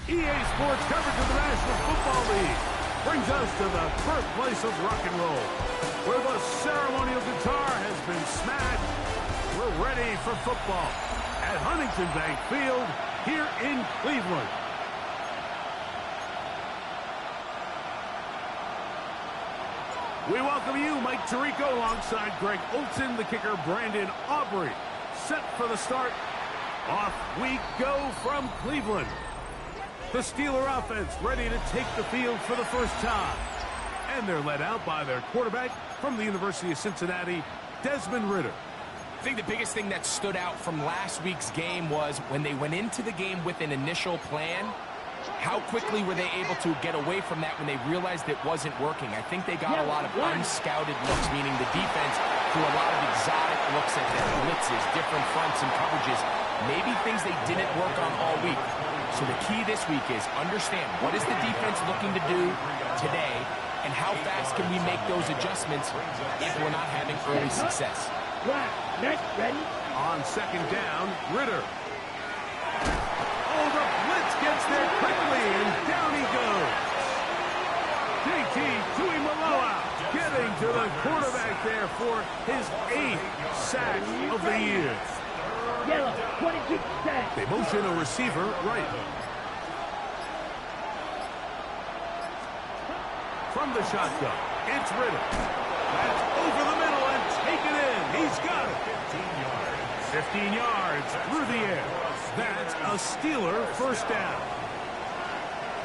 EA Sports coverage of the National Football League brings us to the birthplace of rock and roll, where the ceremonial guitar has been smashed. We're ready for football at Huntington Bank Field here in Cleveland. We welcome you, Mike Tirico, alongside Greg Olson, the kicker, Brandon Aubrey. Set for the start. Off we go from Cleveland. The Steeler offense ready to take the field for the first time. And they're led out by their quarterback from the University of Cincinnati, Desmond Ridder. I think the biggest thing that stood out from last week's game was when they went into the game with an initial plan, how quickly were they able to get away from that when they realized it wasn't working? I think they got a lot of unscouted looks, meaning the defense threw a lot of exotic looks at their blitzes, different fronts and coverages, maybe things they didn't work on all week. So the key this week is understand what is the defense looking to do today and how fast can we make those adjustments if we're not having early success. Next, ready? On second down, Ridder. Oh, the blitz gets there quickly, and down he goes. JT Tuimoloau getting to the quarterback there for his 8th sack of the year. Yellow, 22%. They motion a receiver right. From the shotgun, it's Ridder. That's over the middle and taken in. He's got it. 15 yards through the air. That's a Steeler first down.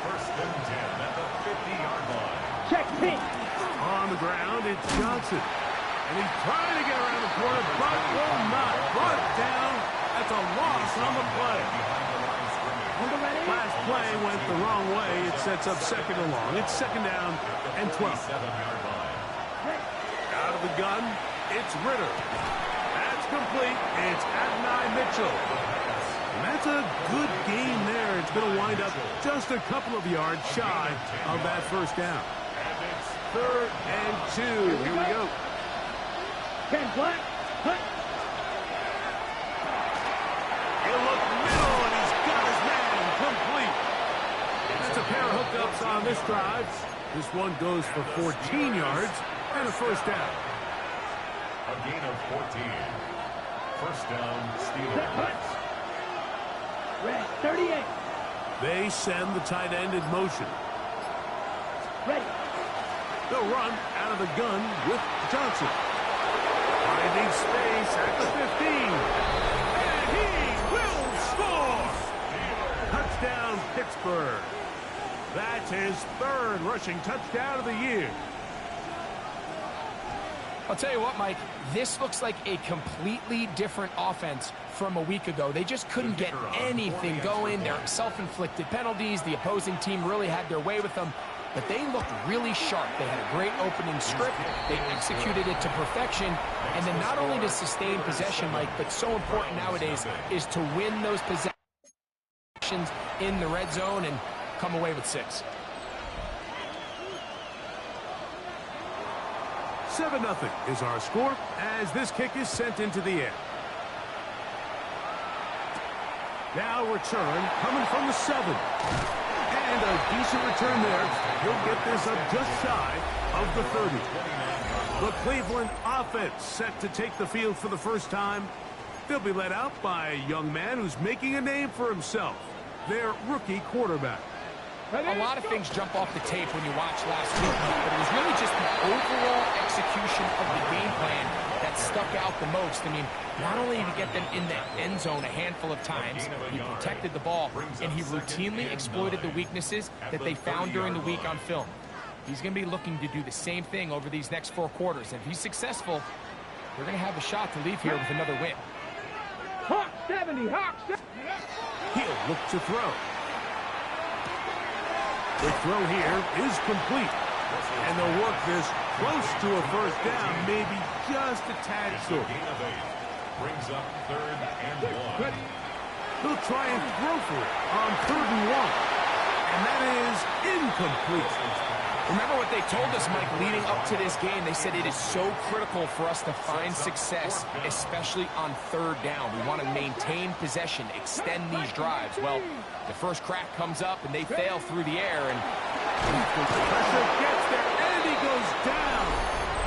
First and 10 at the 50-yard line. Check pin. On the ground, it's Johnson. And he's trying to get around the corner, but will not. Brought down. That's a loss on the play. Last play went the wrong way. It sets up second and long. It's second down and 12. Out of the gun, it's Ridder. That's complete. It's Adonai Mitchell. And that's a good game there. It's going to wind up just a couple of yards shy of that first down. Third and 2. Here we go. 10 black. Hunt. He'll look middle, and he's got his man complete. That's a pair of hookups on this drive. This one goes for 14 yards and a first down. A gain of 14. First down, Steelers. Red, 38. They send the tight end in motion. Ready. They'll run out of the gun with Johnson. Finding space at the 15. And he will score! Touchdown, Pittsburgh. That's his 3rd rushing touchdown of the year. I'll tell you what, Mike, this looks like a completely different offense from a week ago. They just couldn't get anything going. Their self-inflicted penalties, the opposing team really had their way with them, but they looked really sharp. They had a great opening script. They executed it to perfection, and then not only to sustain possession, Mike, but so important nowadays is to win those possessions in the red zone and come away with 6. 7-0 is our score as this kick is sent into the air. Now return coming from the 7. And a decent return there. He'll get this up just shy of the 30. The Cleveland offense set to take the field for the first time. They'll be led out by a young man who's making a name for himself, their rookie quarterback. A lot of things jump off the tape when you watch last week, but it was really just the overall execution of the game plan that stuck out the most. I mean, not only did he get them in the end zone a handful of times, he protected the ball, and he routinely exploited the weaknesses that they found during the week on film. He's going to be looking to do the same thing over these next 4 quarters. And if he's successful, they're going to have a shot to leave here with another win. Hawk 70, Hawk 70. He'll look to throw. The throw here is complete. And they'll work this close to a first down, maybe just a tad short. Brings up 3rd and 1. He'll try and throw for it on 3rd and 1. And that is incomplete. Remember what they told us, Mike, leading up to this game. They said it is so critical for us to find success, especially on third down. We want to maintain possession, extend these drives. Well, the first crack comes up, and they fail through the air. And pressure gets there, and he goes down.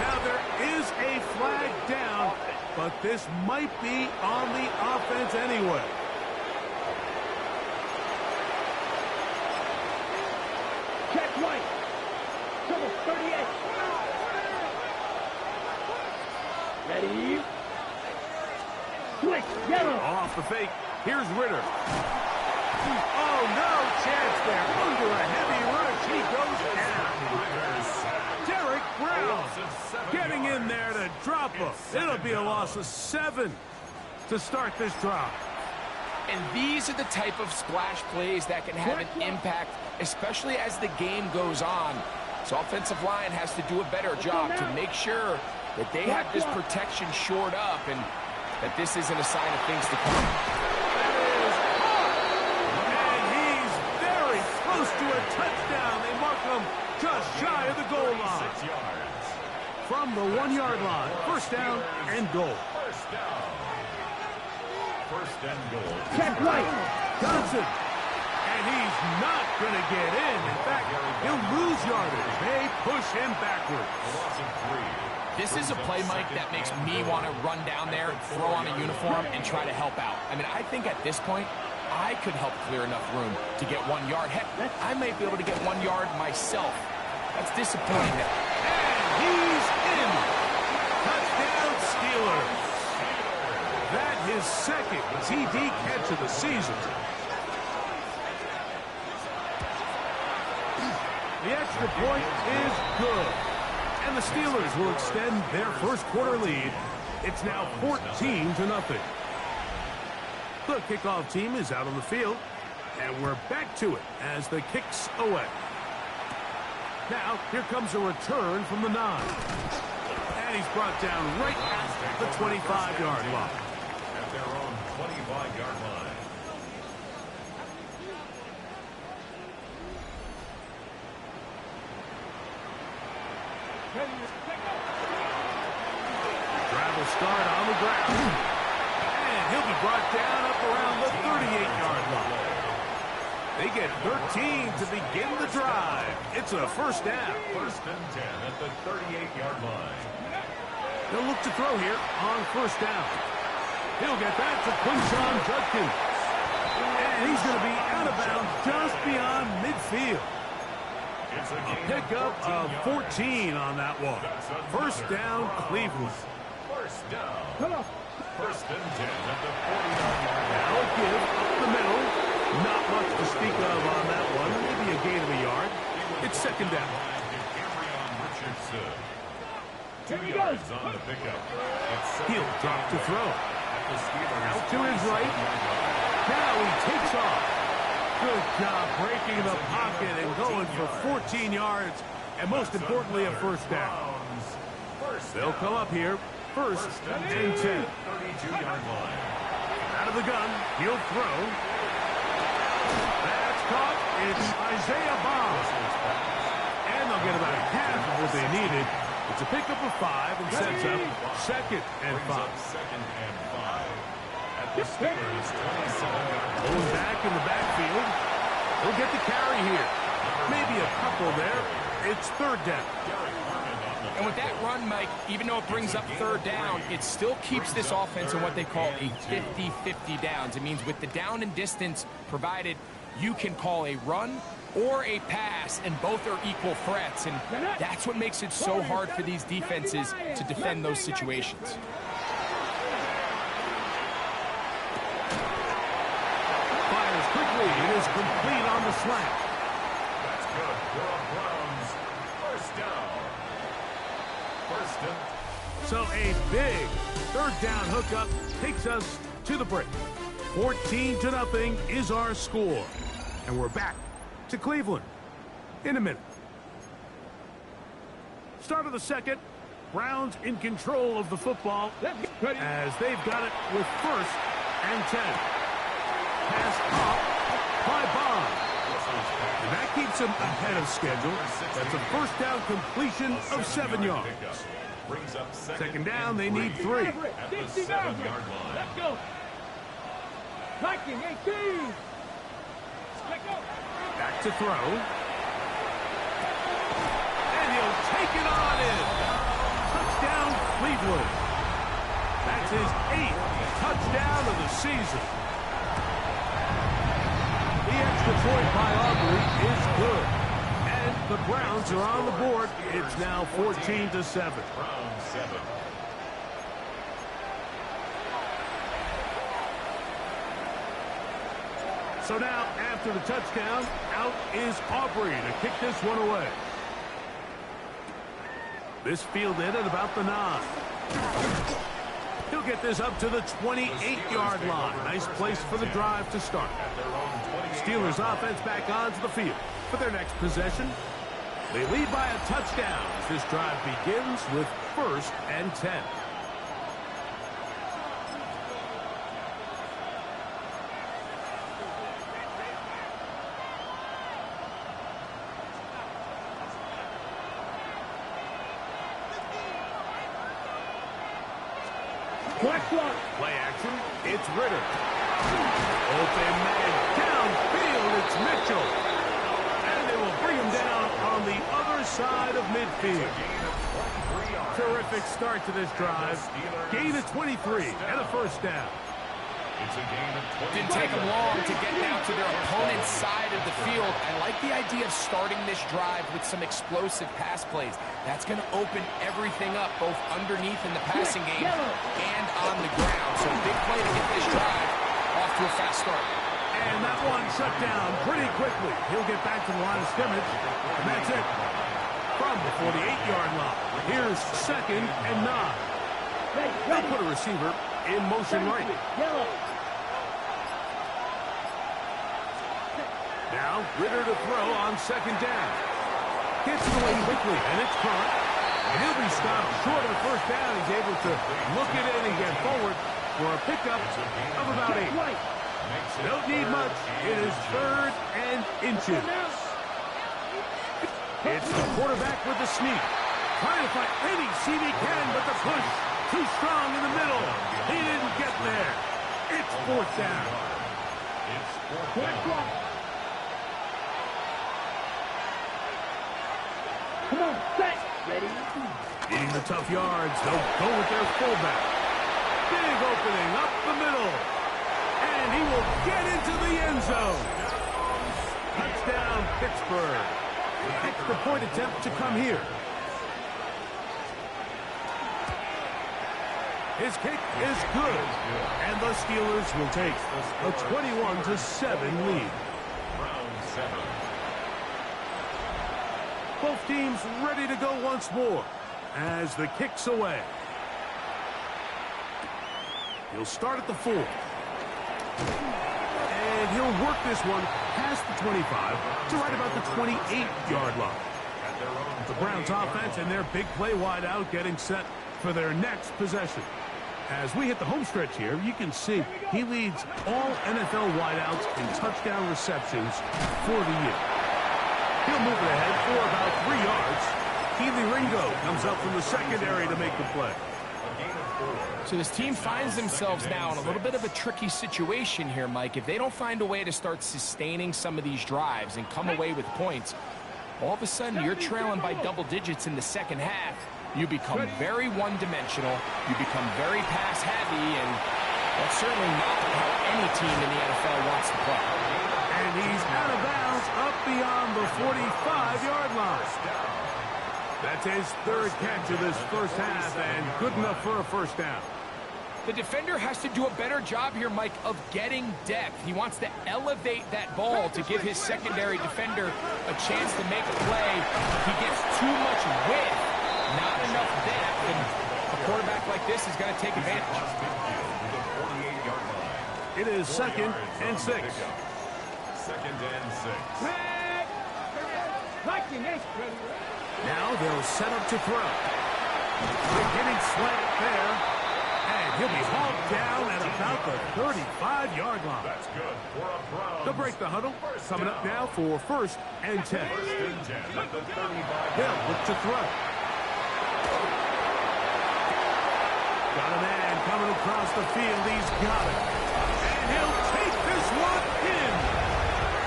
Now, there is a flag down, but this might be on the offense anyway. Check right. Trouble 38. Ready? Switch. Yellow. Off the fake. Here's Ritter. Oh, no chance there. Under a heavy rush, he goes down. Derek Brown getting in there to drop him. It'll be a loss of 7 to start this drive. And these are the type of splash plays that can have an impact, especially as the game goes on. So offensive line has to do a better job to make sure that they have this protection shored up and that this isn't a sign of things to come. And he's very close to a touchdown. They mark him just shy of the goal line. 6 yards. From the 1-yard line, first down and goal. First down. First and goal. Check right. Johnson. And he's not going to get in. In fact, he'll lose yardage. They push him backwards. Loss of 3. This is a play, Mike, that makes me want to run down there, throw on a uniform, and try to help out. I mean, I think at this point, I could help clear enough room to get 1 yard. Heck, I might be able to get 1 yard myself. That's disappointing. And he's in. Touchdown, Steelers. That his second TD catch of the season. The extra point is good. And the Steelers will extend their first quarter lead. It's now 14-0. The kickoff team is out on the field. And we're back to it as the kicks away. Now, here comes a return from the 9. And he's brought down right at the 25-yard line. At their own 25-yard line. Travel start on the ground. And he'll be brought down up around the 38-yard line. They get 13 to begin the drive. It's a first down. First and 10 at the 38-yard line. They'll look to throw here on first down. He'll get that to Quinshon Judkins. And he's going to be out of bounds just beyond midfield. A pickup of 14 on that one. First down, Cleveland. First down. Come on. First and 10 at the 40-yard line. Now a give up the middle. Not much to speak of on that one. Maybe a gain of a yard. It's second down. Richardson. 2 Here he yards goes. on the pickup. He'll drop to throw. The Steelers Out to his right. Now he takes off. Good job breaking the pocket and going for 14 yards. And most importantly, a first down. They'll come up here. First and 10. 32-yard line. Out of the gun. He'll throw. That's caught. It's Isaiah Bond. And they'll get about half of what they needed. It's a pickup of 5 and sets up second and 5. Second and 5. At the Steelers 27-yard line. Going back in the backfield. He'll get the carry here. Maybe a couple there. It's third down. And with that run, Mike, even though it brings up third down, it still keeps this offense in what they call a 50-50 downs. It means with the down and distance provided, you can call a run or a pass, and both are equal threats. And that's what makes it so hard for these defenses to defend those situations. Fires quickly. It is complete on the slant. That's good for the Browns. First down. First and... So a big third down hookup takes us to the break. 14-0 is our score. And we're back to Cleveland in a minute. Start of the second. Browns in control of the football as they've got it with first and 10. Pass off by Bond. And that keeps him ahead of schedule. That's a first down completion of 7 yards. Brings up Second down, they need 3. at the 7-yard line. Let's go. Liking 18. Let's go. Back to throw. And he'll take it on in. Touchdown, Cleveland. That's his 8th touchdown of the season. The extra point by Aubrey is good. And the Browns are on the board. It's now 14-7. Browns 7. So now, after the touchdown, out is Aubrey to kick this one away. This fielded at about the 9. He'll get this up to the 28-yard line. Nice place for the drive to start. Steelers offense back onto the field for their next possession. They lead by a touchdown as this drive begins with 1st and 10. Play action. It's Ritter. Open man downfield. It's Mitchell. And they will bring him down on the other side of midfield. Terrific start to this drive. Gain of 23 and a first down. It's a gain of 20. Didn't take them long to get down to their opponent's side of the field. I like the idea of starting this drive with some explosive pass plays. That's going to open everything up, both underneath in the passing game and on the ground. So big play to get this drive off to a fast start. And that one shut down pretty quickly. He'll get back to the line of scrimmage. And that's it. From the 48-yard line. Here's 2nd and 9. They'll put a receiver in motion right. Now, Ritter to throw on 2nd down. Gets it away quickly, and it's caught. And he'll be stopped short of 1st down. He's able to look it in and get forward for a pickup of about 8. Don't need much. It is 3rd and inches. It's the quarterback with the sneak. Trying to find any seam he can, but the push too strong in the middle. He didn't get there. It's 4th down. It's 4th down. Come on, set. Ready? Eating the tough yards. They'll go with their fullback. Big opening up the middle. And he will get into the end zone. Touchdown, Pittsburgh. Extra point attempt to come here. His kick is good. And the Steelers will take a 21-7 lead. Browns 7. Both teams ready to go once more as the kick's away. He'll start at the 4. And he'll work this one past the 25 to right about the 28-yard line. The Browns offense and their big play wide out getting set for their next possession. As we hit the home stretch here, you can see he leads all NFL wideouts in touchdown receptions for the year. He'll move it ahead for about 3 yards. Keely Ringo comes up from the secondary to make the play. So this team finds themselves now in a little bit of a tricky situation here, Mike. If they don't find a way to start sustaining some of these drives and come away with points, all of a sudden you're trailing by double digits in the second half. You become very one-dimensional. You become very pass-heavy, and that's certainly not how any team in the NFL wants to play. And he's out of bounds up beyond the 45-yard line. That's his 3rd catch of this first half, and good enough for a first down. The defender has to do a better job here, Mike, of getting depth. He wants to elevate that ball to give his secondary defender a chance to make a play. He gets too much width, not enough depth, and a quarterback like this is going to take advantage. It is 2nd and 6. 2nd and 6. Now they'll set up to throw. Beginning slant there. And he'll be hauled down at about the 35-yard line. That's good for a Browns. They'll break the huddle. Coming up now for 1st and 10. 1st and 10 at the 35. Hill look to throw. Got a man coming across the field. He's got it. And he'll take this one in.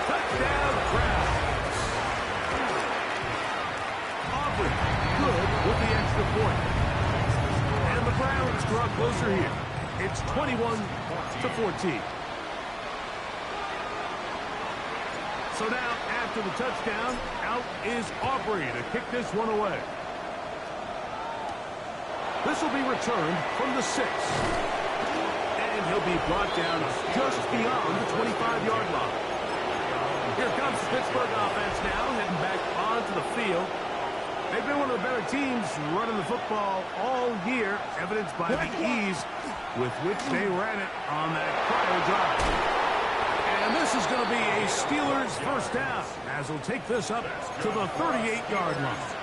Touchdown, Browns. Aubrey, good with the extra point. And the Browns draw closer here. It's 21-14. So now, after the touchdown, out is Aubrey to kick this one away. This will be returned from the 6. And he'll be brought down just beyond the 25-yard line. Here comes the Pittsburgh offense now, heading back onto the field. They've been one of the better teams running the football all year, evidenced by the ease with which they ran it on that prior drive. And this is going to be a Steelers first down, as they'll take this up to the 38-yard line.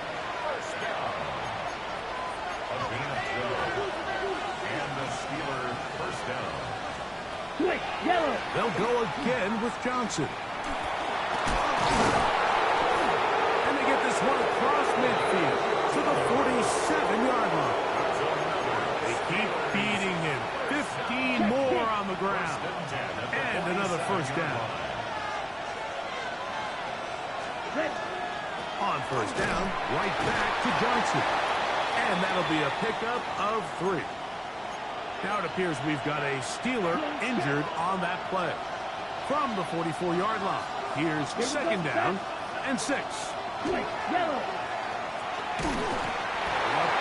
And the Steelers first down. Quick, yellow. They'll go again with Johnson. And they get this one across midfield to the 47-yard line. They keep beating him. 15 more on the ground. And another first down. On first down, right back to Johnson. And that'll be a pickup of 3. Now it appears we've got a Steeler injured on that play. From the 44-yard line, here's 2nd down and 6. Quick, yellow. The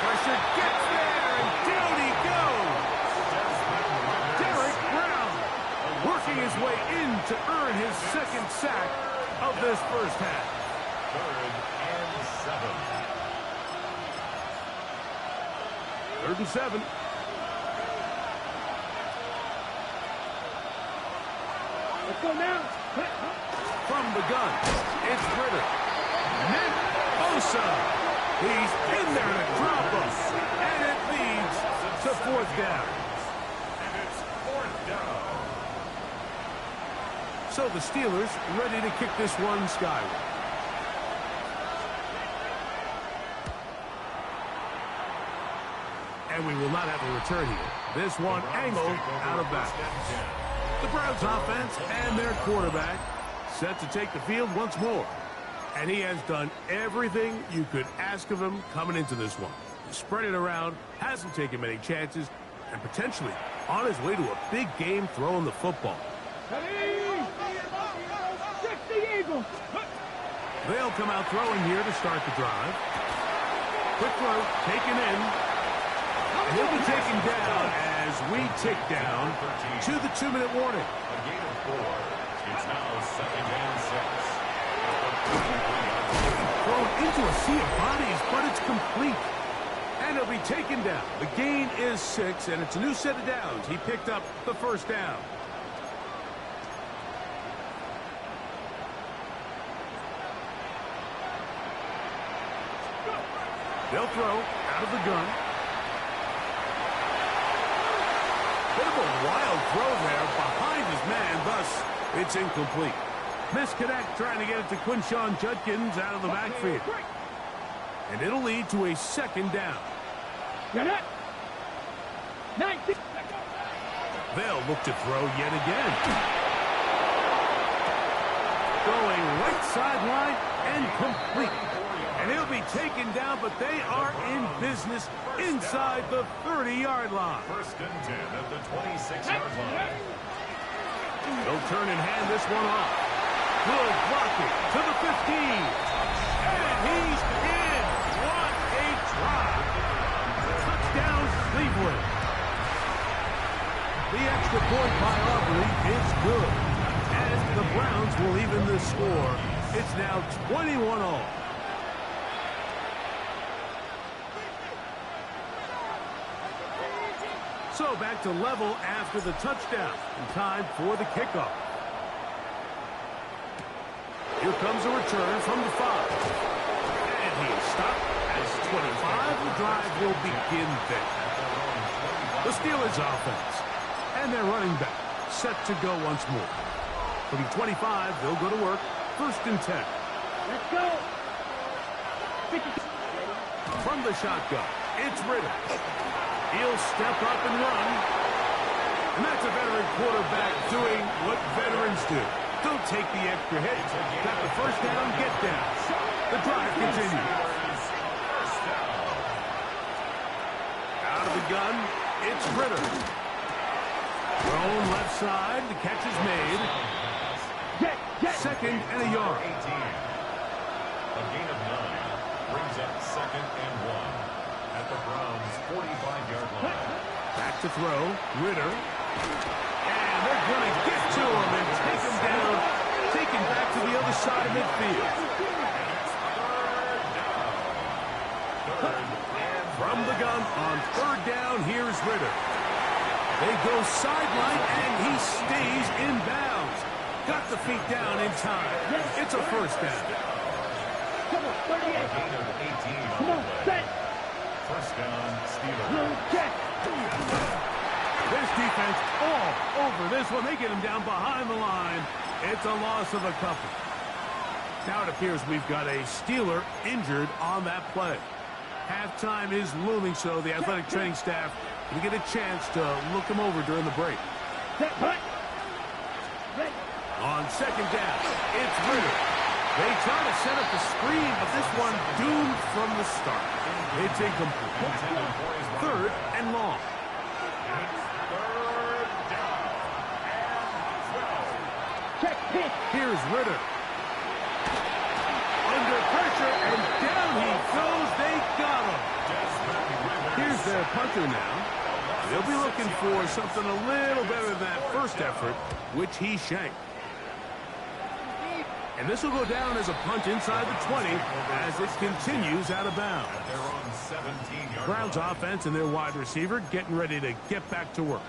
pressure gets there, and down he goes. Derek Brown working his way in to earn his 2nd sack of this first half. 3rd and 7. 3rd and 7. Let's go now. From the gun, it's Ritter. Nick Bosa. He's in there to drop us. And it leads to 4th down. And it's 4th down. So the Steelers ready to kick this one skyward. And we will not have a return here. This one angled out of bounds. The Browns offense and their quarterback set to take the field once more. And he has done everything you could ask of him coming into this one. He spread it around, hasn't taken many chances, and potentially on his way to a big game throwing the football. They'll come out throwing here to start the drive. Quick throw, taken in. He'll be taken down as we tick down to the 2-minute warning. A gain of 4. It's now 2nd and 6. Thrown into a sea of bodies, but it's complete. And he'll be taken down. The gain is 6, and it's a new set of downs. He picked up the first down. They'll throw out of the gun. Bit of a wild throw there behind his man, thus it's incomplete. Misconnect trying to get it to Quinshawn Judkins out of the backfield. And it'll lead to a 2nd down. You're not. 19. They'll look to throw yet again. Going right sideline and complete. And he'll be taken down, but they are in business inside the 30-yard line. 1st and 10 at the 26-yard line. They'll turn and hand this one off. Good blocking to the 15. And he's in. What a drive. Touchdown, Cleveland. The extra point by Aubrey is good. And the Browns will even the score. It's now 21-all. So back to level after the touchdown. And time for the kickoff. Here comes a return from the 5. And he is stopped as 25. The drive will begin there. The The Steelers offense. And their running back set to go once more. From 25, they'll go to work. 1st and 10. Let's go. From the shotgun, it's Ritter. He'll step up and run. And that's a veteran quarterback doing what veterans do. Don't take the extra hit. Got the 1st down, get down. The drive continues. Out of the gun, it's Ritter. Thrown left side, the catch is made. 2nd and a yard. A gain of 9 brings up 2nd and 1 at the Browns' 45-yard line. Back to throw, Ritter. And they're going to get to him and take him down. Take him back to the other side of midfield. From the gun on 3rd down, here's Ritter. They go sideline, and he stays in bounds. Got the feet down in time. It's a 1st down. Come on, 38. Gain of 18 Come on, set. 1st down, Steelers. Blue check. This defense all over this one. They get him down behind the line. It's a loss of a couple. Now it appears we've got a Steeler injured on that play. Halftime is looming, so the athletic training staff will get a chance to look him over during the break. Set, punt. Ready. On 2nd down, it's Ritter. They try to set up the screen, but this one doomed from the start. It's incomplete. 3rd and long. Check, pitch. Here's Ritter. Under pressure, and down he goes. They got him. Here's their punter now. They'll be looking for something a little better than that 1st effort, which he shanked. And this will go down as a punt inside the 20 as it continues out of bounds. They're on 17-yard Browns offense and their wide receiver getting ready to get back to work.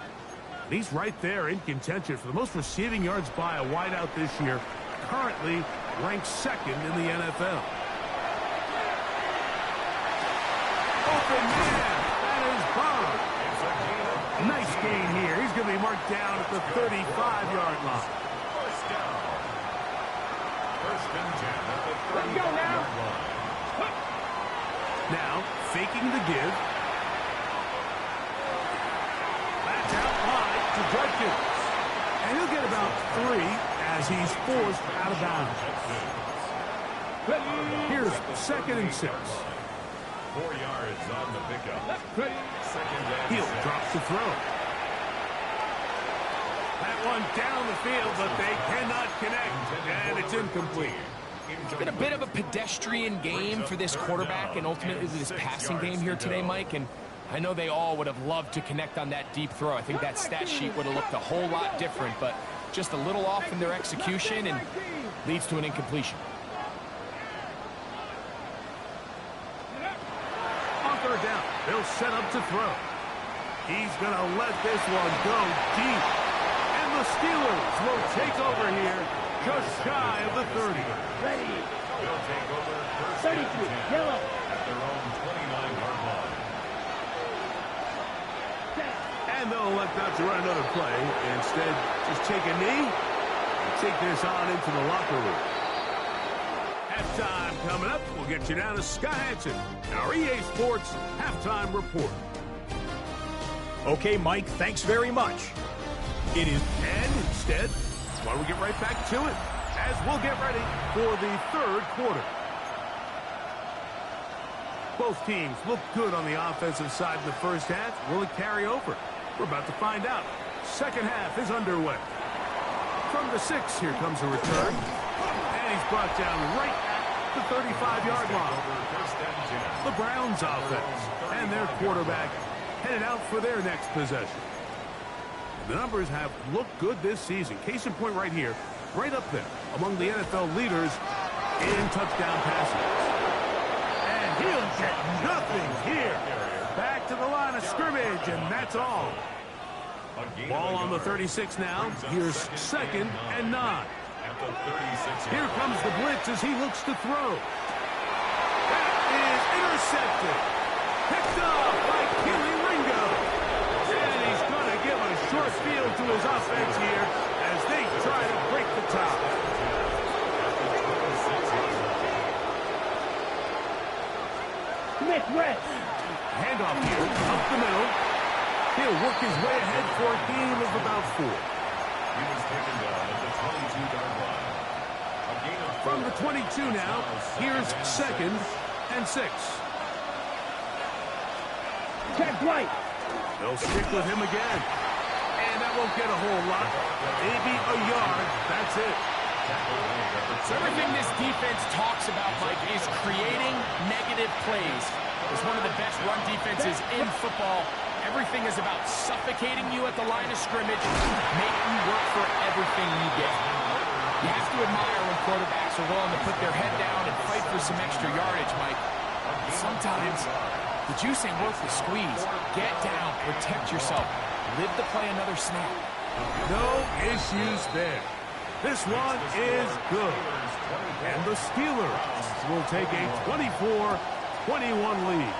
And he's right there in contention for the most receiving yards by a wideout this year. Currently ranked 2nd in the NFL. Open man. That is Bob. Nice gain here. He's going to be marked down at the 35-yard line. 1st down. 1st and 10 at the 35-yard line. Now, faking the give. That's out wide to Judkins. And he'll get about 3 as he's forced out of bounds. Here's 2nd and 6. 4 yards on the pickup. 2nd and Heel 6. drops to throw. That one down the field, but they cannot connect, and it's incomplete. It's been a bit of a pedestrian game for this quarterback and ultimately this passing game here today, Mike. And I know they all would have loved to connect on that deep throw. I think that stat sheet would have looked a whole lot different, but just a little off in their execution and leads to an incompletion. On 3rd down, they'll set up to throw. He's going to let this one go deep. And the Steelers will take over here just shy of the 30. Ready. They'll take over 1st 32. and 10 Yellow. at their own 29-yard line. Set. And they'll elect not to run another play. Instead, just take a knee and take this on into the locker room. Halftime coming up. We'll get you down to Scott Hansen, our EA Sports Halftime Report. Okay, Mike, thanks very much. It is. And instead, why don't we get right back to it as we'll get ready for the 3rd quarter. Both teams look good on the offensive side in the 1st half. Will it carry over? We're about to find out. 2nd half is underway. From the 6, here comes a return. And he's brought down right at the 35-yard line. The Browns offense and their quarterback headed out for their next possession. The numbers have looked good this season. Case in point right here, right up there among the NFL leaders in touchdown passes. And he'll get nothing here. Back to the line of scrimmage, and that's all. Ball on the 36 now. Here's 2nd and 9. Here comes the blitz as he looks to throw. That is intercepted. Picked off by Keely Ringo. And short field to his offense here as they try to break the top. Smith red. Handoff here, up the middle. He'll work his way ahead for a gain of about 4. He was taken down at the 22-yard line. A gain of 4. From the 22 now, here's 2nd and 6. Check right. They'll stick with him again. And that won't get a whole lot. Maybe a yard. That's it. So everything this defense talks about, Mike, is creating negative plays. It's one of the best run defenses in football. Everything is about suffocating you at the line of scrimmage, making you work for everything you get. You have to admire when quarterbacks are willing to put their head down and fight for some extra yardage, Mike. But sometimes the juice ain't worth the squeeze. Get down, protect yourself, live to play another snap. No issues there. This one is good. And the Steelers will take a 24-21 lead.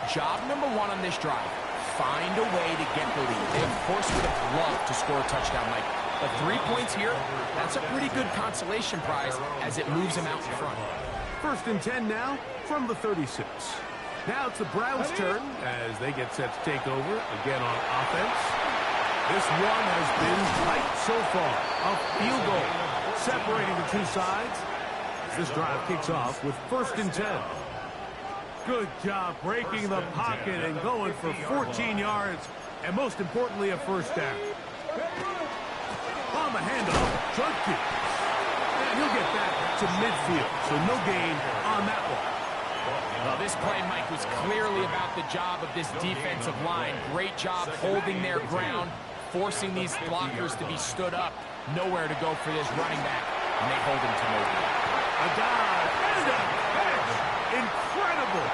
Job number 1 on this drive, find a way to get the lead. They, of course, would have loved to score a touchdown, Mike. But 3 points here, that's a pretty good consolation prize as it moves them out in front. 1st and 10 now from the 36. Now it's the Browns' turn as they get set to take over again on offense. This one has been tight so far. A field goal separating the two sides. This drive kicks off with 1st and 10. Good job breaking the pocket and going for 14 yards, and most importantly, a 1st down. On the handoff, Judkins. And he'll get that to midfield, so no gain on that one. Well, this play, Mike, was clearly about the job of this defensive line. Great job holding their ground, forcing these blockers to be stood up. Nowhere to go for this running back, and they hold him to nowhere. A dive and a catch. Incredible.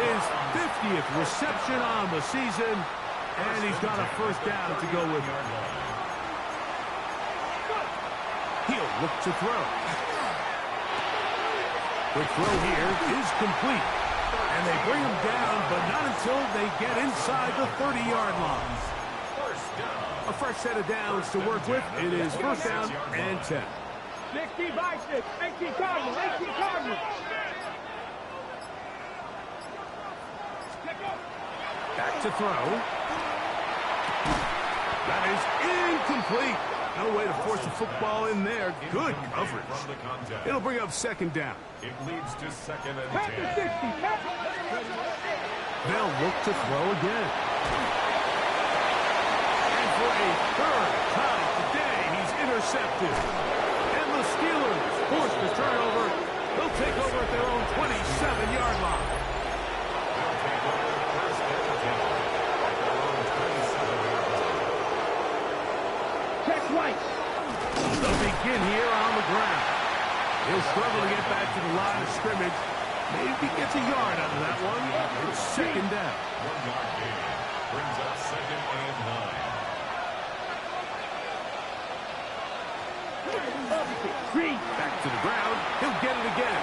His 50th reception on the season, and he's got a 1st down to go with it. He'll look to throw. The throw here is complete. And they bring him down, but not until they get inside the 30-yard line. A fresh set of downs to work with. It is 1st down and 10. 16 by 6. 18 Cardinals. 18 Cardinals. Back to throw. That is incomplete. No way to force the football in there. Good coverage. It'll bring up 2nd down. It leads to 2nd and 10. They'll look to throw again. And for a 3rd time today, he's intercepted. And the Steelers force the turnover. They'll take over at their own 27-yard line. Right. They'll begin here on the ground. He'll struggle to get back to the line of scrimmage. Maybe he gets a yard out of that one. It's 2nd down. 1-yard gain brings up 2nd and 9. Back to the ground. He'll get it again.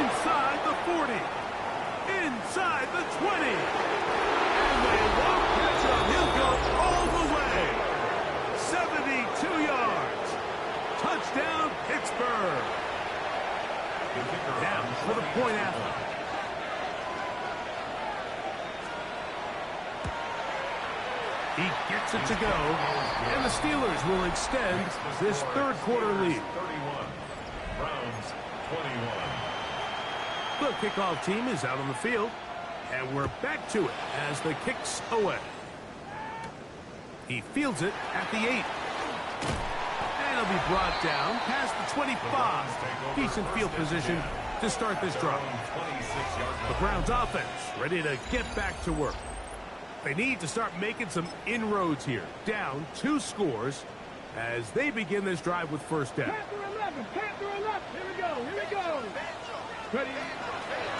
Inside the 40. Inside the 20. And they won't catch him. He'll go all the way. 72 yards. Touchdown, Pittsburgh. Now for the point after. He gets it to go, and the Steelers will extend this 3rd quarter lead. 31. Browns 21. The kickoff team is out on the field, and we're back to it as the kick's away. He fields it at the 8. And he'll be brought down past the 25. Decent field position to start this drive. The Browns offense ready to get back to work. They need to start making some inroads here. Down 2 scores as they begin this drive with 1st down. Panther 11. Panther 11. Here we go. Here we go. Ready.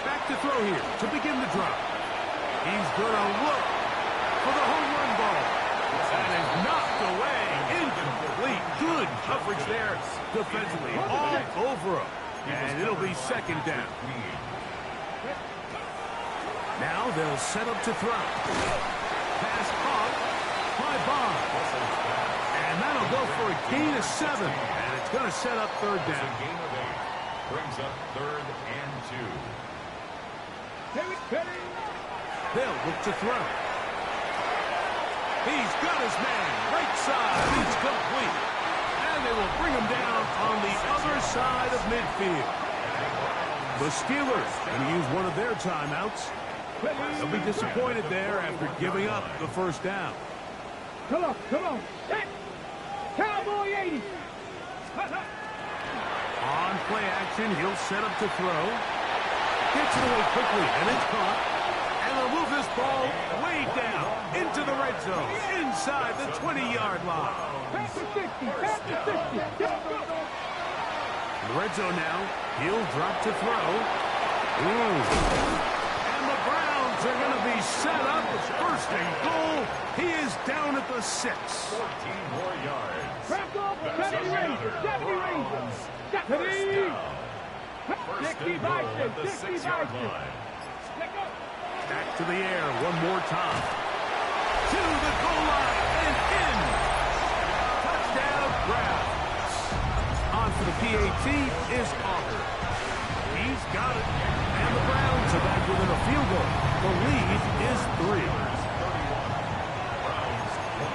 Back to throw here to begin the drive. He's going to look for the home run ball. That is knocked away. Incomplete. Good coverage there defensively. All over him. And it'll be 2nd down. Now they'll set up to throw. Pass caught by Bond. And that'll go for a gain of 7. And it's going to set up third It's a down. gain of 8. Brings up 3rd and 2. They'll look to throw. He's got his man. Right side. It's complete. And they will bring him down on the other side of midfield. The Steelers going to use one of their timeouts. They'll be disappointed there after giving up the first down. Come on, come on. Hey, Cowboy 80. On play action, he'll set up to throw. Gets it away quickly, and it's caught. And they'll move this ball way down into the red zone, inside the 20-yard line. Pass to 60, pass to 60. In the red zone now, he'll drop to throw. And the Browns are going to be set up. First and goal. He is down at the 6. 14 more yards. Crack off, That's 70 ranges, 70 ranges. 70. First 60 and goal by at the 60 6-yard by line. Back to the air one more time. To the goal line and in. Touchdown, Browns. On for the PAT is Auger. He's got it. And the Browns are back within a field goal. The lead is 3. Browns 28.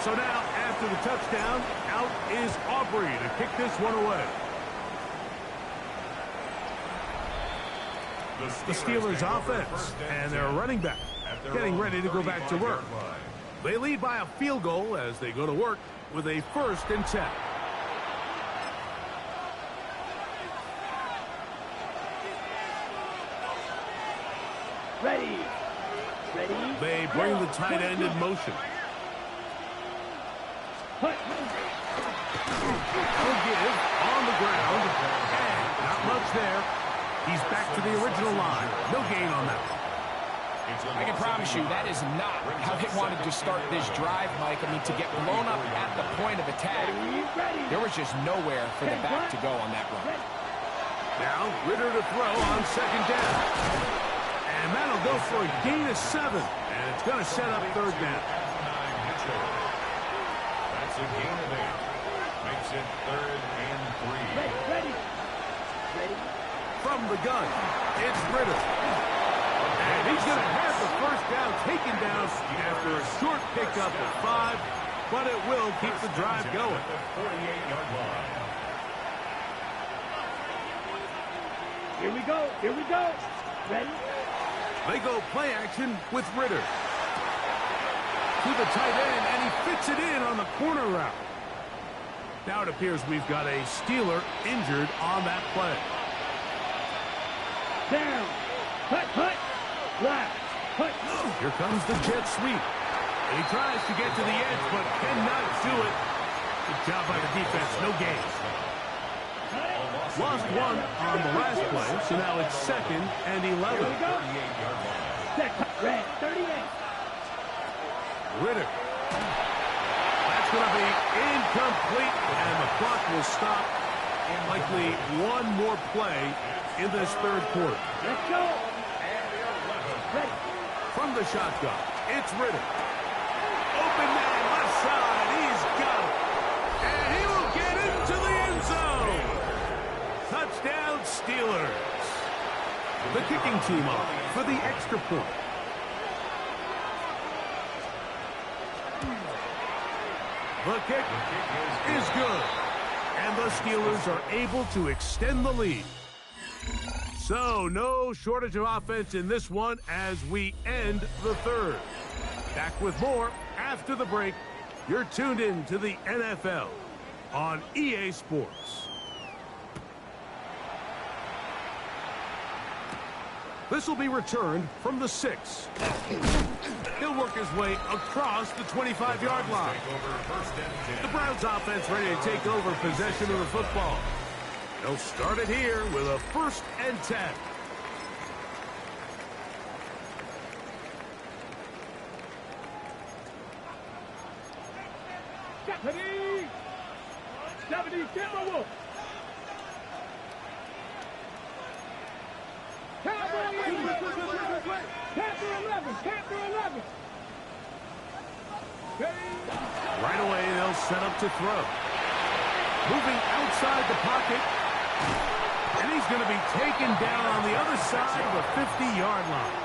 So now, after the touchdown, out is Aubrey to kick this one away. The Steelers offense and their running back getting ready to go back to work. They lead by a field goal as they go to work with a 1st and 10. Ready. Ready. They bring the tight end in motion. Put. He'll give on the ground. And not much there. He's back to the original line. No gain on that. I can promise you that is not how they wanted to start this drive, Mike. I mean, to get blown up at the point of attack, there was just nowhere for the back to go on that run. Now, Ritter to throw on 2nd down. And that'll go for a gain of 7. And it's going to set up 3rd down. That's a gain of 8. Makes it 3rd and 3. Ready. Ready. From the gun, it's Ritter. And he's going to have the first down taken down after a short pickup of 5, but it will keep the drive going. At the 48-yard line. Here we go. Here we go. Ready. They go play action with Ritter. To the tight end, and he fits it in on the corner route. Now it appears we've got a Steeler injured on that play. Down. Hut. Left. Hut. Here comes the jet sweep. And he tries to get to the edge, but cannot do it. Good job by the defense. No gain. Lost 1 on the last play, so now it's 2nd and 11. Here we go. 38-yard line. Red. 38. Ritter. That's going to be incomplete, and the clock will stop. Likely one more play in this 3rd quarter. Let's go. Ready. From the shotgun, it's Ritter. Open man, left side, he's got it. And he will get into the end zone. Touchdown, Steelers. The kicking team off for the extra point. The kick is good. And the Steelers are able to extend the lead. So, no shortage of offense in this one as we end the 3rd. Back with more after the break. You're tuned in to the NFL on EA Sports. This will be returned from the 6. He'll work his way across the 25-yard line. The Browns offense ready to take over possession of the football. They'll start it here with a 1st and 10. Stephanie! 70 Timberwolves! Right away, they'll set up to throw. Moving outside the pocket. And he's going to be taken down on the other side of the 50-yard line.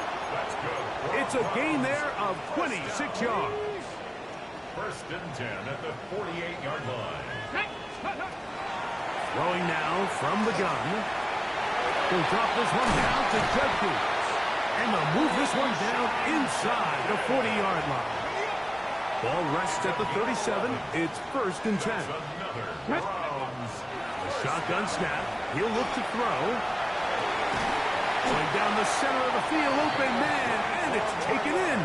It's a gain there of 26 yards. First and 10 at the 48-yard line. Throwing now from the gun. He'll drop this one down to Judkins. And they'll move this one down inside the 40-yard line. Ball rests at the 37. It's first and 10. Another Browns. The shotgun snap. He'll look to throw. Going down the center of the field. Open man. And it's taken in.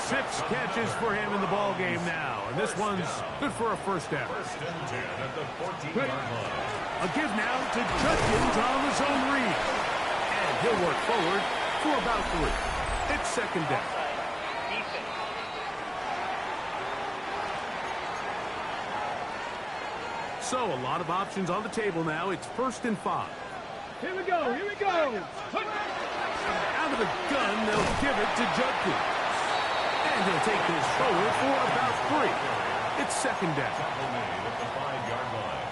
6 catches for him in the ball game now. And this one's good for a first down. First and 10 at the 14-yard line. A give now to Judkins on the zone read. And he'll work forward for about 3. It's second down. So a lot of options on the table now. It's first and 5. Here we go. Here we go. Out of the gun, they'll give it to Judkins. And he'll take this forward for about 3. It's second down. Tackle made at the 5-yard line.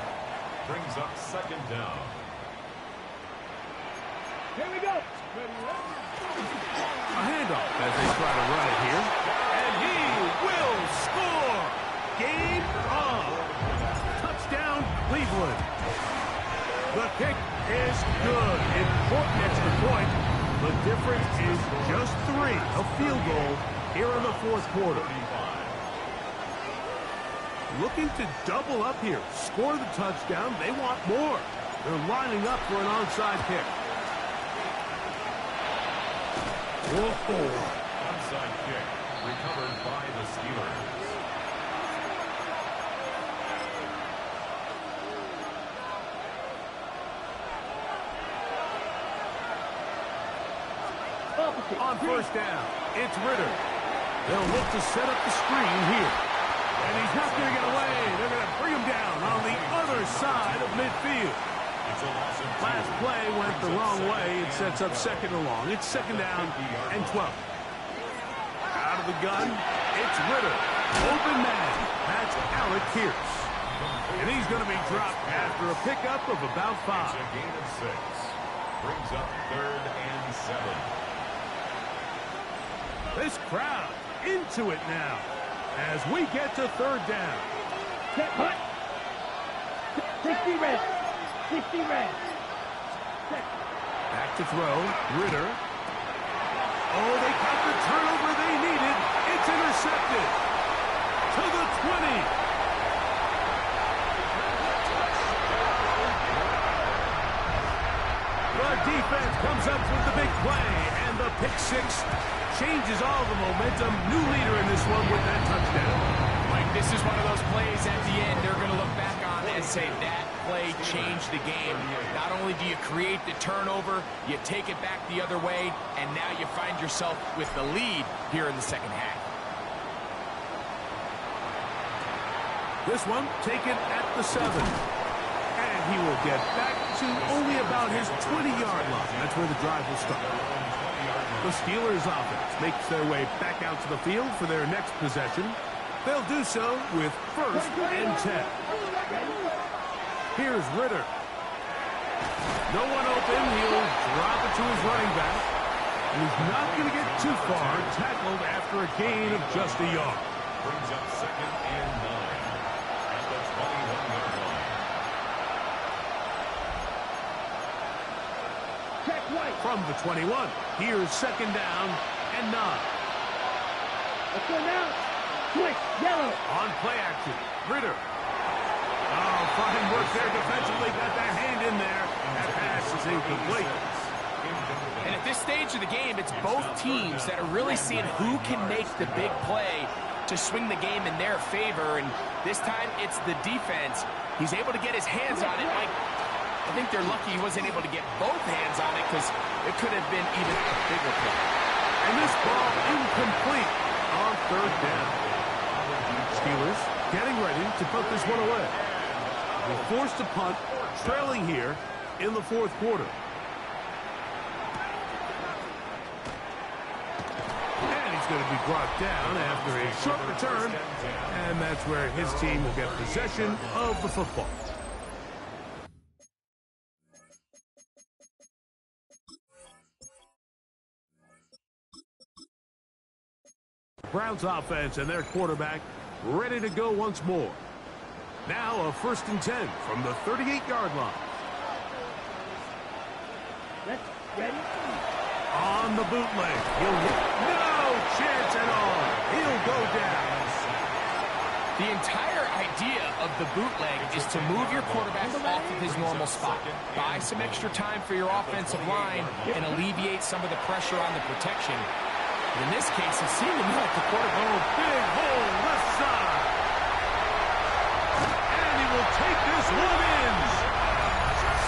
Brings up second down. Here we go. A handoff as they try to run it here. And he will score. Game on. Touchdown, Cleveland. The kick is good. Important extra point. The difference is just 3. A field goal here in the fourth quarter. Looking to double up here. Score the touchdown. They want more. They're lining up for an onside kick. Whoa. Onside kick recovered by the Steelers. On first down, it's Ritter. They'll look to set up the screen here. And he's not going to get away. They're going to bring him down on the other side of midfield. It's a loss of 2. Last play went the wrong way. It sets up second and long. It's second down and 12. Out of the gun, it's Ritter. Open man. That's Alec Pierce. And he's going to be dropped after a pickup of about 5. It's a gain of 6. Brings up third and 7. This crowd into it now as we get to third down. 60 red. 60 red. Back to throw. Ritter. Oh, they got the turnover they needed. It's intercepted. To the 20. The defense comes up with the big play, and the pick 6 changes all the momentum. New leader in this one with that touchdown. Mike, this is one of those plays at the end they're going to look back on and say that play changed the game. Not only do you create the turnover, you take it back the other way, and now you find yourself with the lead here in the second half. This one taken at the 7. And he will get back to only about his 20-yard line. That's where the drive will start. The Steelers offense makes their way back out to the field for their next possession. They'll do so with first and 10. Here's Ritter. No one open. He'll drop it to his running back. And he's not going to get too far. Tackled after a gain of just a yard. Brings up second and 9 at the 21-yard line. From the 21, here's second down and 9. Let's go now. Switch, yellow. On play action, Ritter. Oh, fine work there defensively. Got that hand in there. That pass is incomplete. And at this stage of the game, it's both teams that are really seeing who can make the big play to swing the game in their favor. And this time, it's the defense. He's able to get his hands on it. I think they're lucky he wasn't able to get both hands on it because it could have been even a bigger play. And this ball incomplete on third down. Steelers getting ready to put this one away. They're forced to punt, trailing here in the fourth quarter. going to be brought down after a short return, and that's where his team will get possession of the football. Browns offense and their quarterback ready to go once more. Now a 1st and 10 from the 38-yard line. Ready? On the bootleg. No chance at all. He'll go down. The entire idea of the bootleg is to move your quarterback off of his normal spot. Buy some extra time for your offensive line and alleviate some of the pressure on the protection. In this case, it seemed to me like the quarterback... Oh, big hole left side. And he will take this one in.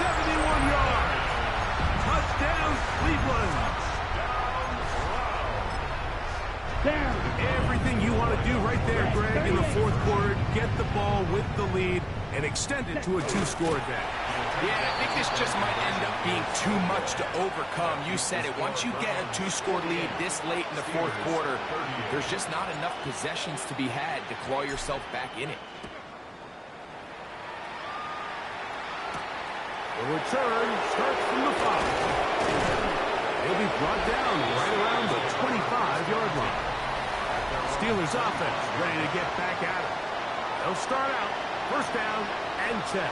71 yards. Touchdown, Cleveland. Down. Everything you want to do right there, Greg, in the 4th quarter. Get the ball with the lead and extend it to a 2-score day. Yeah, and I think this just might end up being too much to overcome. You said it. Once you get a 2-score lead this late in the 4th quarter, there's just not enough possessions to be had to claw yourself back in it. The return starts from the 5. He'll be brought down right around the 25-yard line. Steelers offense ready to get back at it. They'll start out 1st down and 10.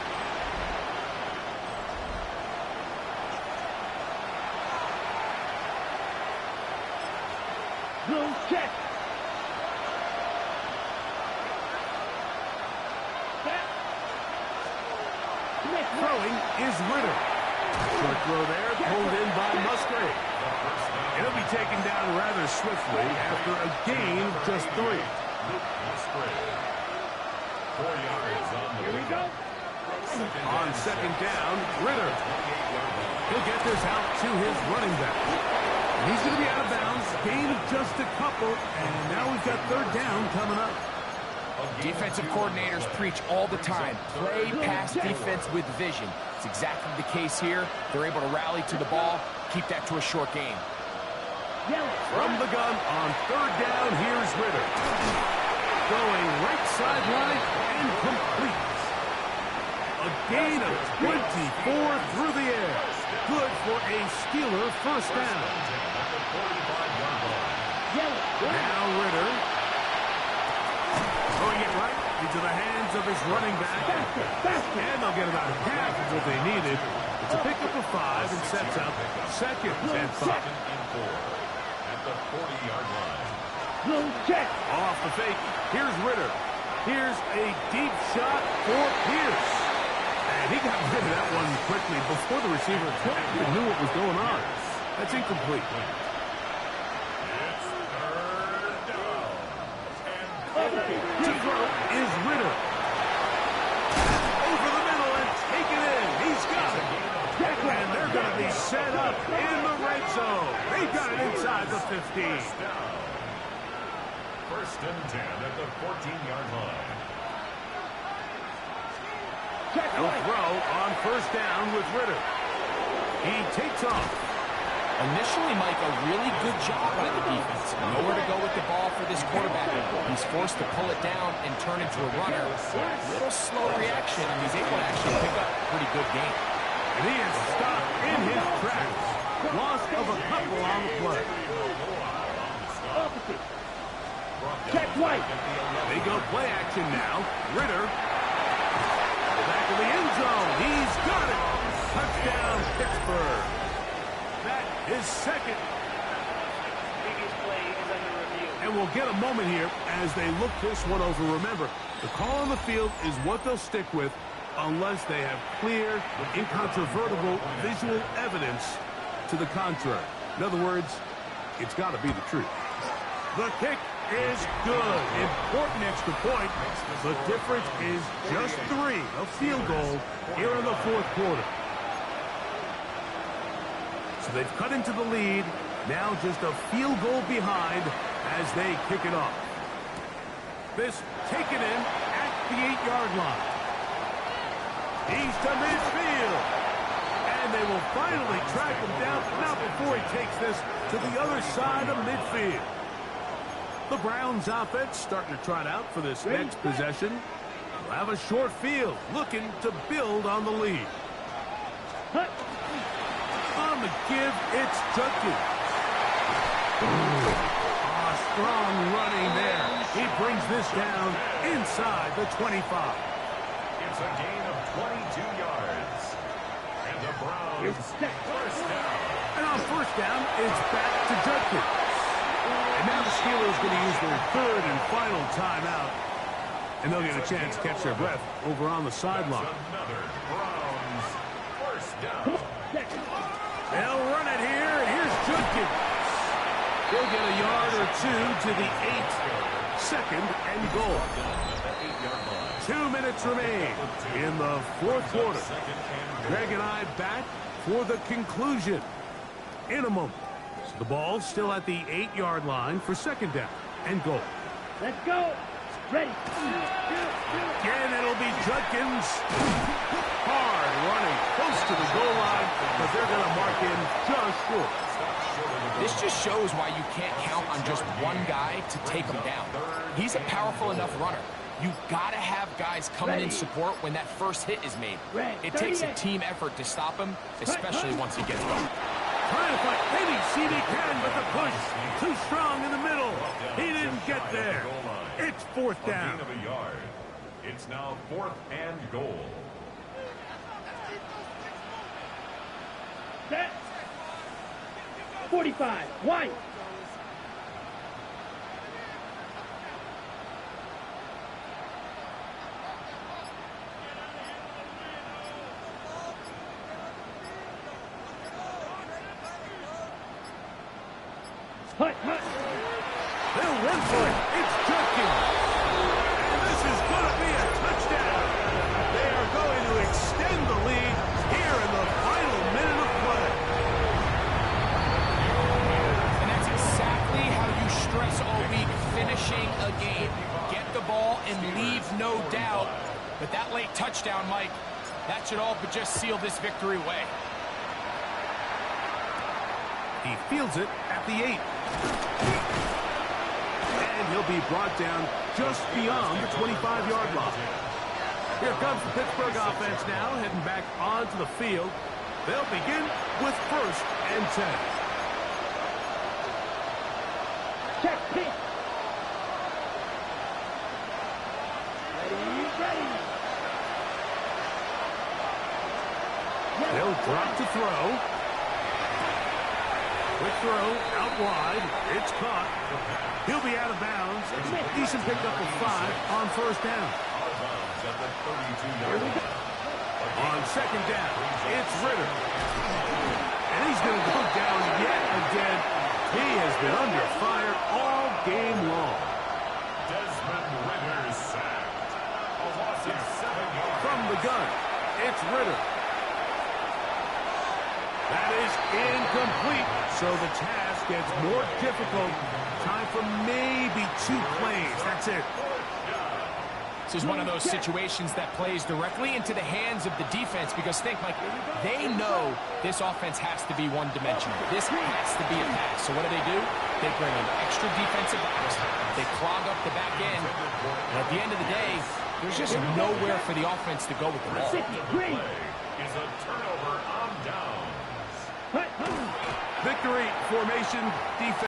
Blue check. Throwing is Ritter. Short throw there, pulled in by Musgrave. It'll be taken down rather swiftly after a gain of just 3. Musgrave. 4 yards on the Here we go. On 2nd down, Ritter. He'll get this out to his running back. And he's going to be out of bounds. Gain of just a couple. And now we've got 3rd down coming up. Defensive coordinators preach all the time. Play pass defense with vision. It's exactly the case here. They're able to rally to the ball, keep that to a short game. From the gun on 3rd down, here's Ritter. Going right sideline and complete. A gain of 24 through the air. Good for a Steeler 1st down. Now Ritter. Throwing it right into the hands of his running back. And they'll get about half of what they needed. It's a pickup of 5 and sets up 2nd and 5. At the 40-yard line. Blue check. Off the fake. Here's Ritter. Here's a deep shot for Pierce. And he got rid of that one quickly before the receiver even knew what was going on. That's incomplete. It's 3rd down. To throw is Ritter. Over the middle and take it in. He's got it. And they're going to be set up in the red zone. They've got it inside the 15. 1st and 10 at the 14-yard line. He'll throw on 1st down with Ritter. He takes off. Initially, Mike, a really good job by the defense. Nowhere to go with the ball for this quarterback. He's forced to pull it down and turn into a runner. Little slow reaction, and he's able to actually pick up a pretty good game. And he is stopped in his tracks. Loss of a couple on the play. Opposite. Check right. They go play action now. Ritter. Back in the end zone. He's got it. Touchdown, Pittsburgh. That is 2nd. And we'll get a moment here as they look this one over. Remember, the call on the field is what they'll stick with unless they have clear, incontrovertible visual evidence to the contrary. In other words, it's got to be the truth. The kick is good. Important extra point. The difference is just 3. A field goal here in the 4th quarter. So they've cut into the lead. Now just a field goal behind as they kick it off. This taken in at the 8-yard line. He's to midfield. And they will finally track him down, but not before he takes this to the other side of midfield. The Browns offense starting to trot out for this next possession. They'll have a short field, looking to build on the lead. On the give, it's Judkins. Strong running there. He brings this down inside the 25. It's a gain of 22 yards. And the Browns first down. And on first down, it's back to Judkins. And now the Steelers going to use their third and final timeout. And they'll get a chance to catch their breath over on the sideline. Another Browns first down. They'll run it here, and here's Judkins. He'll get a yard or two to the 8. Second and goal. 2 minutes remain in the fourth quarter. Greg and I back for the conclusion in a moment. So the ball's still at the 8-yard line for second down and goal. Let's go. Ready. Again, it'll be Judkins. Hard running close to the goal line, but they're going to mark him just short. This just shows why you can't count on just one guy to take him down. He's a powerful enough runner. You've got to have guys coming in support when that first hit is made. It takes a team effort to stop him, especially once he gets going. Trying to fight any seed he can, but the push too strong in the middle. He didn't get there. It's fourth down. A gain of a yard. It's now 4th and goal. Set. 45. White. Hut, hut. They'll run for it. It's Judkins. And this is going to be a touchdown. They are going to extend the lead here in the final minute of play. And that's exactly how you stress all week, finishing a game. Get the ball and leave no doubt. But that late touchdown, Mike, that should all but just seal this victory away. He fields it at the 8. And he'll be brought down just beyond the 25-yard line. Here comes the Pittsburgh offense now, heading back onto the field. They'll begin with 1st and 10. Check, pitch. Ready, ready. They'll drop to throw. Quick throw out wide. It's caught. He'll be out of bounds. Decent pickup of 5 on first down. On second down, it's Ritter. And he's going to go down yet again. He has been under fire all game long. Desmond Ritter sacked. A loss of 7 yards. From the gun, it's Ritter. That is incomplete, so the task gets more difficult. Time for maybe 2 plays. That's it. This is one of those situations that plays directly into the hands of the defense because think, Mike, they know this offense has to be one-dimensional. This has to be a pass. So what do? They bring in extra defensive backs. They clog up the back end. And at the end of the day, there's just nowhere for the offense to go with the ball. Is a turnover on downs. Victory formation defense.